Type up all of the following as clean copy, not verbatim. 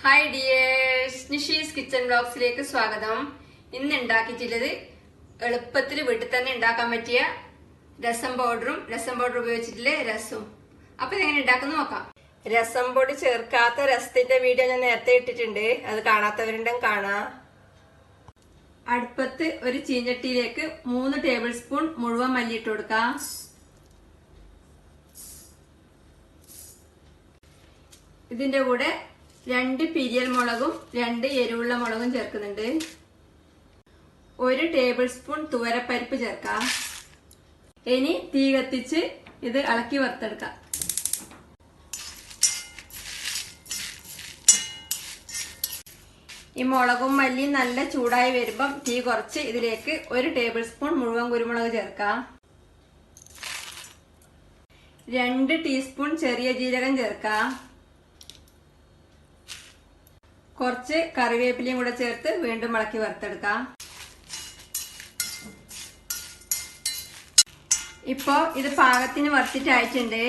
Hi dears, Nishi's Kitchen Vlogs ലേക്ക് സ്വാഗതം. ഇന്ന് ഉണ്ടാക്കിയിട്ടുള്ളത് എളുപ്പത്തിൽ വീട്ടിൽ തന്നെ ഉണ്ടാക്കാൻ പറ്റിയ രസം പൗഡർ ഉപയോഗിച്ചിട്ടുള്ള രസവും. അപ്പോൾ ഇതെങ്ങനെ ഉണ്ടാക്കുന്നു നോക്കാം. രസം പൊടി ചേർക്കാത്ത രസത്തിന്റെ വീഡിയോ ഞാൻ നേരത്തെ ഇട്ടിട്ടുണ്ട്. അത് കാണാത്തവരുണ്ടെങ്കിൽ കാണാം. അടുപ്പത്ത് ഒരു ചീനച്ചട്ടിയിലേക്ക് 3 ടേബിൾ സ്പൂൺ മുഴുവൻ മല്ലി ഇട്ട് കൊടുക്കാം. ഇതിന്റെ കൂടെ 2 പിരിയൽ മുളകും 2 എരിവുള്ള മുളകും ചേർക്കുന്നുണ്ട്. 1 ടേബിൾ സ്പൂൺ തുവരപ്പരിപ്പ് ചേർക്കാം. ഇനി തീ കത്തിച്ച് ഇത് ഇളക്കി വറുത്തെടുക്കാം. ഈ മുളകും മല്ലിയും നല്ല ചൂടായി വരുമ്പം തീ കുറച്ച് ഇതിലേക്ക് 1 ടേബിൾ സ്പൂൺ മുഴുവൻ കുരുമുളക് ചേർക്കാം. 2 ടീസ്പൂൺ ചെറിയ ജീരകം ചേർക്കാം. കുറച്ച് കറിവേപ്പിലയും കൂടെ ചേർത്ത് വീണ്ടും ഇളക്കി വറുത്തെടുക്കാം. ഇപ്പോ ഇത് പാകത്തിന് വറുത്തിട്ടായിട്ടുണ്ട്.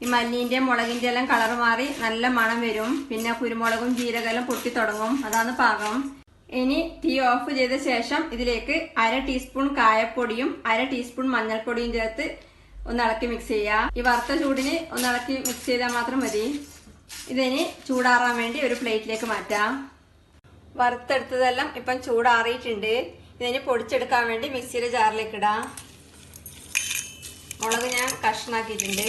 ഈ മല്ലിന്റെ മുളകിന്റെ എല്ലാം കളർ മാറി നല്ല മണം വരും. പിന്നെ കുരുമുളകും ജീരകെല്ലാം പൊട്ടി തുടങ്ങും. അതാണ് പാകം. ഇനി തീ ഓഫ് ചെയ്ത ശേഷം ഇതിലേക്ക് 1/2 ടീസ്പൂൺ കായപ്പൊടിയും 1/2 ടീസ്പൂൺ മഞ്ഞൾപ്പൊടിയും ചേർത്ത് ഒന്ന് ഇളക്കി മിക്സ് ചെയ്യാം. ഈ വറുത്ത ചൂടിന് ഒന്ന് ഇളക്കി മിക്സ് ചെയ്താൽ മാത്രം മതി. ഇതിനി ചൂടാറാൻ വേണ്ടി ഒരു പ്ലേറ്റിലേക്ക് മാറ്റാം. വറുത്തെടുത്തതെല്ലാം ഇപ്പം ചൂടാറിയിട്ടുണ്ട്. ഇതിന് പൊടിച്ചെടുക്കാൻ വേണ്ടി മിക്സിയുടെ ജാറിലേക്ക് ഇടാം. മുളക് ഞാൻ കഷ്ണാക്കിയിട്ടുണ്ട്.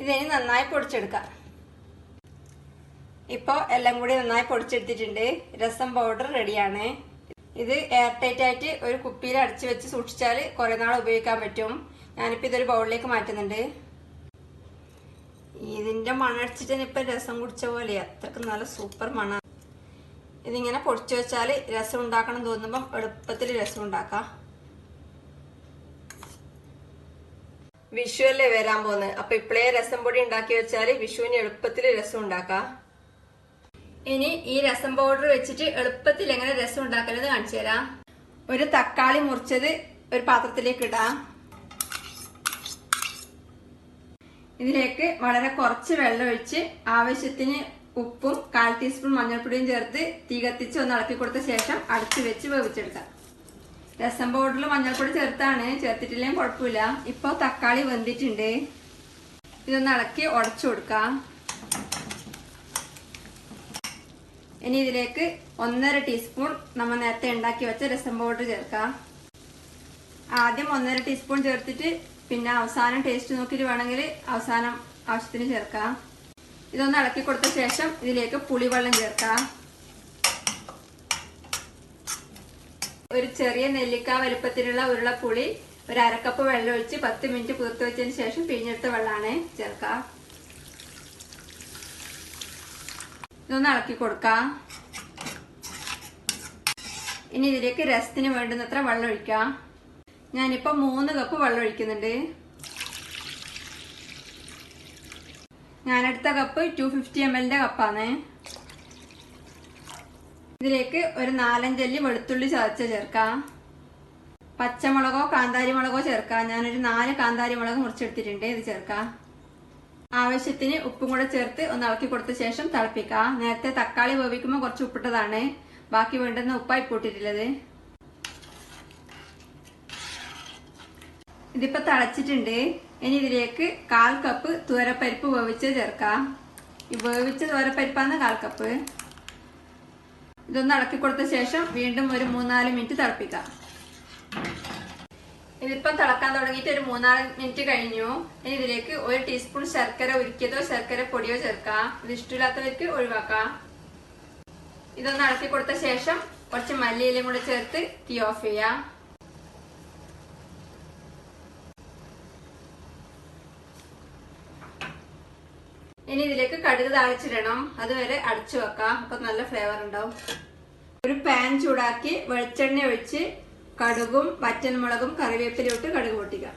ഇതിന് നന്നായി പൊടിച്ചെടുക്കാം. ഇപ്പോൾ എല്ലാം കൂടി നന്നായി പൊടിച്ചെടുത്തിട്ടുണ്ട്. രസം പൗഡർ റെഡിയാണ്. ഇത് എയർ ടൈറ്റ് ആയിട്ട് ഒരു കുപ്പിയിൽ അടച്ചു വെച്ച് സൂക്ഷിച്ചാൽ കുറെ നാൾ ഉപയോഗിക്കാൻ പറ്റും. ഞാനിപ്പോൾ ഇതൊരു ബൗളിലേക്ക് മാറ്റുന്നുണ്ട്. ഇതിന്റെ മണടിച്ചിട്ട് ഇപ്പം രസം കുടിച്ച പോലെ അത്രക്ക് നല്ല സൂപ്പർ മണ. ഇതിങ്ങനെ പൊടിച്ചു വെച്ചാൽ രസം ഉണ്ടാക്കണം തോന്നുമ്പം എളുപ്പത്തിൽ രസം ഉണ്ടാക്കാം. വിഷു അല്ലേ വരാൻ പോകുന്നത്. അപ്പൊ ഇപ്പോഴേ രസം പൊടി ഉണ്ടാക്കി വെച്ചാൽ വിഷുവിന് എളുപ്പത്തിൽ രസം ഉണ്ടാക്കാം. ഇനി ഈ രസം പൗഡർ വെച്ചിട്ട് എളുപ്പത്തിൽ എങ്ങനെ രസം ഉണ്ടാക്കുന്നത് കാണിച്ചു തരാം. ഒരു തക്കാളി മുറിച്ചത് ഒരു പാത്രത്തിലേക്ക് ഇടാം. ഇതിലേക്ക് വളരെ കുറച്ച് വെള്ളം ഒഴിച്ച് ആവശ്യത്തിന് ഉപ്പും 1/4 ടീസ്പൂൺ മഞ്ഞൾപ്പൊടിയും ചേർത്ത് തീ കത്തിച്ച് ഒന്ന് ഇളക്കി കൊടുത്ത ശേഷം അടച്ചു വെച്ച് വേവിച്ചെടുക്കാം. രസം പൗഡറിൽ മഞ്ഞൾപ്പൊടി ചേർത്തിട്ടില്ലെങ്കിൽ കുഴപ്പമില്ല. ഇപ്പോൾ തക്കാളി വെന്തിട്ടുണ്ട്. ഇതൊന്ന് ഇളക്കി ഉടച്ചു കൊടുക്കാം. ഇനി ഇതിലേക്ക് 1/2 ടീസ്പൂൺ നമ്മൾ നേരത്തെ ഉണ്ടാക്കി വെച്ച രസം പൗഡർ ചേർക്കാം. ആദ്യം 1/2 ടീസ്പൂൺ ചേർത്തിട്ട് പിന്നെ അവസാനം ടേസ്റ്റ് നോക്കിയിട്ട് വേണമെങ്കിൽ അവസാനം ആവശ്യത്തിന് ചേർക്കാം. ഇതൊന്ന് ഇളക്കി കൊടുത്ത ശേഷം ഇതിലേക്ക് പുളിവെള്ളം ചേർക്കാം. ഒരു ചെറിയ നെല്ലിക്ക വലുപ്പത്തിലുള്ള ഉരുളപ്പുളി ഒരു 1/2 കപ്പ് വെള്ളം ഒഴിച്ച് 10 മിനിറ്റ് കുതിർത്ത് വെച്ചതിന് ശേഷം പിഴിഞ്ഞെടുത്ത വെള്ളമാണ് ചേർക്കാം. ഇതൊന്ന് ഇളക്കി കൊടുക്കാം. ഇനി ഇതിലേക്ക് രസത്തിന് വേണ്ടുന്നത്ര വെള്ളം ഒഴിക്കാം. ഞാനിപ്പോൾ 3 കപ്പ് വെള്ളം ഒഴിക്കുന്നുണ്ട്. ഞാനെടുത്ത കപ്പ് 250 ml കപ്പാണ്. ഇതിലേക്ക് ഒരു 4-5 അല്ലി വെളുത്തുള്ളി ചതച്ച ചേർക്കാം. പച്ചമുളകോ കാന്താരി മുളകോ ചേർക്കാം. ഞാനൊരു 4 കാന്താരി മുളക് മുറിച്ചെടുത്തിട്ടുണ്ട്. ഇത് ചേർക്കാം. ആവശ്യത്തിന് ഉപ്പും കൂടെ ചേർത്ത് ഒന്ന് ഇളക്കി കൊടുത്ത ശേഷം തിളപ്പിക്കാം. നേരത്തെ തക്കാളി വേവിക്കുമ്പോൾ കുറച്ച് ഉപ്പിട്ടതാണ്. ബാക്കി വേണ്ടുന്ന ഉപ്പായി ഇട്ടിട്ടുള്ളത്. ഇതിപ്പോ തിളച്ചിട്ടുണ്ട്. ഇനി ഇതിലേക്ക് 1/4 കപ്പ് തുവരപ്പരിപ്പ് വേവിച്ച് ചേർക്കാം. ഈ വേവിച്ച തുവരപ്പരിപ്പാണ് 1/4 കപ്പ്. ഇതൊന്ന് ഇളക്കി കൊടുത്ത ശേഷം വീണ്ടും ഒരു 3-4 മിനിറ്റ് തിളപ്പിക്കാം. ഇതിപ്പം തിളക്കാൻ തുടങ്ങിയിട്ട് ഒരു 3-4 മിനിറ്റ് കഴിഞ്ഞു. ഇനി ഇതിലേക്ക് 1 ടീസ്പൂൺ ശർക്കര ഉരുക്കിയതോ ശർക്കര പൊടിയോ ചേർക്കാം. ഇത് ഇഷ്ടമില്ലാത്തവർക്ക് ഒഴിവാക്കാം. ഇതൊന്ന് ഇളക്കി കൊടുത്ത ശേഷം കുറച്ച് മല്ലിയിലയും കൂടെ ചേർത്ത് തീ ഓഫ് ചെയ്യാം. ഇനി ഇതിലേക്ക് കടുക് താളിച്ചിടണം. അതുവരെ അടച്ചു വെക്കാം. അപ്പൊ നല്ല ഫ്ലേവർ ഉണ്ടാവും. ഒരു പാൻ ചൂടാക്കി വെളിച്ചെണ്ണ ഒഴിച്ച് കടുകും വറ്റൽമുളകും കറിവേപ്പിലയും ഇട്ട് കടുക് പൊട്ടിക്കാം.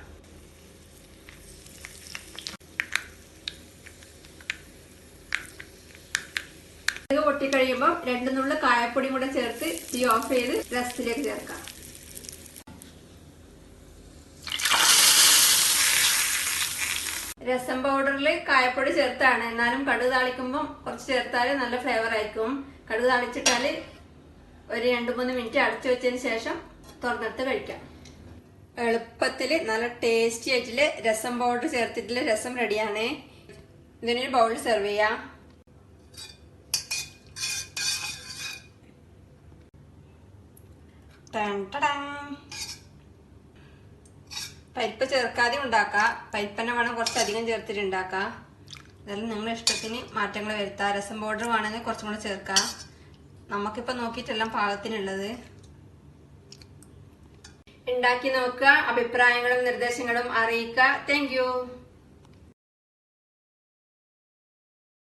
കടുക് പൊട്ടിക്കഴിയുമ്പോൾ 2 നുള്ളു കായപ്പൊടിയും കൂടെ ചേർത്ത് തീ ഓഫ് ചെയ്ത് രസത്തിലേക്ക് ചേർക്കാം. രസം പൗഡറിൽ കായപ്പൊടി ചേർത്താണ്. എന്നാലും കടുക് താളിക്കുമ്പോൾ കുറച്ച് ചേർത്താൽ നല്ല ഫ്ലേവർ ആയിരിക്കും. കടുക് താളിച്ചിട്ടാൽ ഒരു 2-3 മിനിറ്റ് അടച്ചു വെച്ചതിന് ശേഷം തുറന്നെടുത്ത് കഴിക്കാം. എളുപ്പത്തില് നല്ല ടേസ്റ്റി ആയിട്ടുള്ള രസം പൗഡർ ചേർത്തിട്ടുള്ള രസം റെഡിയാണ്. ഇതിനൊരു ബൗളിൽ സെർവ് ചെയ്യാം. പരിപ്പ് ചേർക്കാതെ ഉണ്ടാക്കാം. പരിപ്പന്നെ വേണം കുറച്ചധികം ചേർത്തിട്ട് ഉണ്ടാക്കാം. ഇതെല്ലാം നിങ്ങളുടെ ഇഷ്ടത്തിന് മാറ്റങ്ങൾ വരുത്താം. രസം പൗഡർ വേണമെങ്കിൽ കുറച്ചും കൂടെ ചേർക്കാം. നമുക്കിപ്പോൾ നോക്കിയിട്ടെല്ലാം പാകത്തിനുള്ളത് ഉണ്ടാക്കി നോക്കുക. അഭിപ്രായങ്ങളും നിർദ്ദേശങ്ങളും അറിയിക്കുക. Thank you.